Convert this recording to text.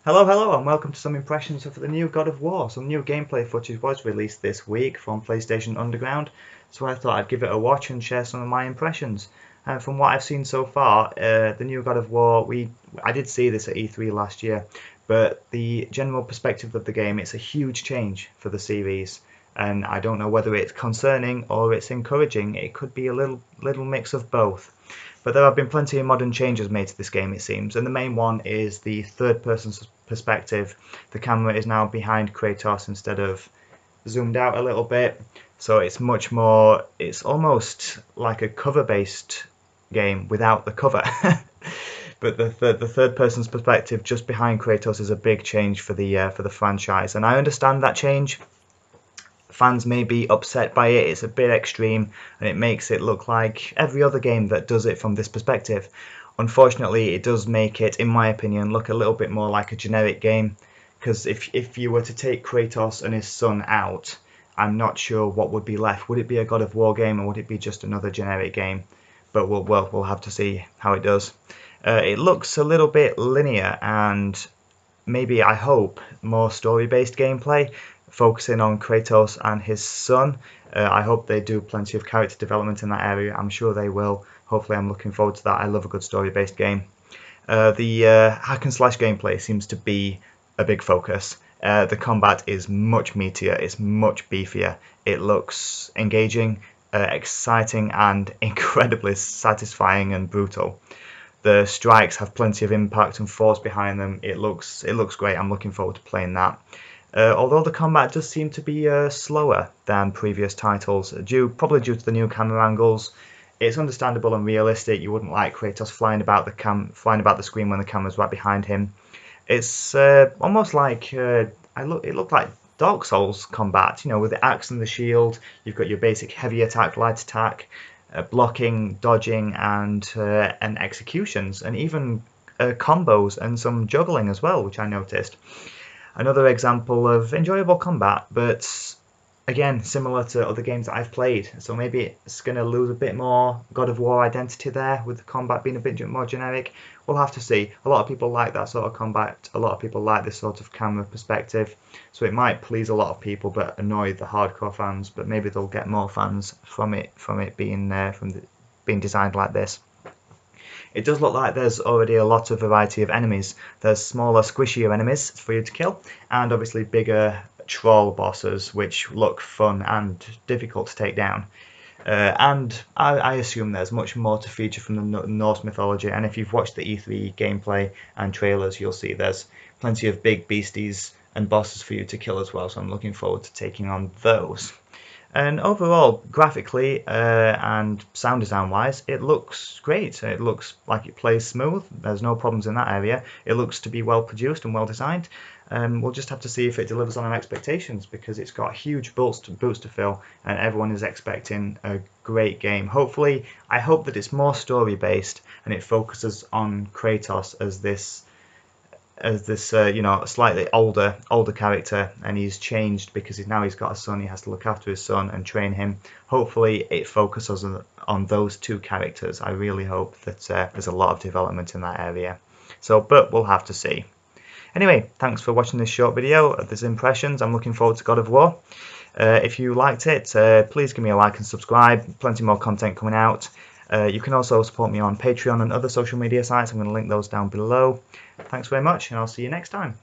Hello, and welcome to some impressions of the new God of War. Some new gameplay footage was released this week from PlayStation Underground, so I thought I'd give it a watch and share some of my impressions. From what I've seen so far, the new God of War, I did see this at E3 last year, but the general perspective of the game, it's a huge change for the series, and I don't know whether it's concerning or it's encouraging. It could be a little mix of both. But there have been plenty of modern changes made to this game, it seems, and the main one is the third-person perspective. The camera is now behind Kratos instead of zoomed out a little bit, so it's much more. It's almost like a cover-based game without the cover. But the third person's perspective just behind Kratos is a big change for the franchise, and I understand that change. Fans may be upset by it. It's a bit extreme and it makes it look like every other game that does it from this perspective. Unfortunately, it does make it, in my opinion, look a little bit more like a generic game, because if you were to take Kratos and his son out, I'm not sure what would be left. Would it be a God of War game or would it be just another generic game? But we'll have to see how it does. It looks a little bit linear and maybe, I hope, more story-based gameplay, focusing on Kratos and his son. I hope they do plenty of character development in that area. I'm sure they will. Hopefully, I'm looking forward to that. I love a good story-based game. The hack and slash gameplay seems to be a big focus. The combat is much meatier, it's much beefier. It looks engaging, exciting, and incredibly satisfying and brutal. The strikes have plenty of impact and force behind them. It looks great. I'm looking forward to playing that. Although the combat does seem to be slower than previous titles, probably due to the new camera angles. It's understandable and realistic. You wouldn't like Kratos flying about the screen when the camera's right behind him. It's almost like it looked like Dark Souls combat. You know, with the axe and the shield, you've got your basic heavy attack, light attack, blocking, dodging, and executions, and even combos and some juggling as well, which I noticed. Another example of enjoyable combat, but again, similar to other games that I've played. So maybe it's going to lose a bit more God of War identity there, with the combat being a bit more generic. We'll have to see. A lot of people like that sort of combat. A lot of people like this sort of camera perspective. So it might please a lot of people, but annoy the hardcore fans. But maybe they'll get more fans from it being being designed like this. It does look like there's already a lot of variety of enemies. There's smaller, squishier enemies for you to kill, and obviously bigger troll bosses, which look fun and difficult to take down. And I assume there's much more to feature from the Norse mythology, and if you've watched the E3 gameplay and trailers, you'll see there's plenty of big beasties and bosses for you to kill as well, so I'm looking forward to taking on those. And overall, graphically and sound design wise, it looks great. It looks like it plays smooth. There's no problems in that area. It looks to be well produced and well designed. We'll just have to see if it delivers on our expectations, because it's got huge boots to fill and everyone is expecting a great game. Hopefully, I hope that it's more story based and it focuses on Kratos as this slightly older character, and he's changed because he's got a son. He has to look after his son and train him. Hopefully it focuses on those two characters. I really hope that there's a lot of development in that area, but we'll have to see. Anyway, thanks for watching this short video of these impressions. I'm looking forward to God of War. If you liked it, please give me a like and subscribe. Plenty more content coming out. You can also support me on Patreon and other social media sites. I'm going to link those down below. Thanks very much, and I'll see you next time.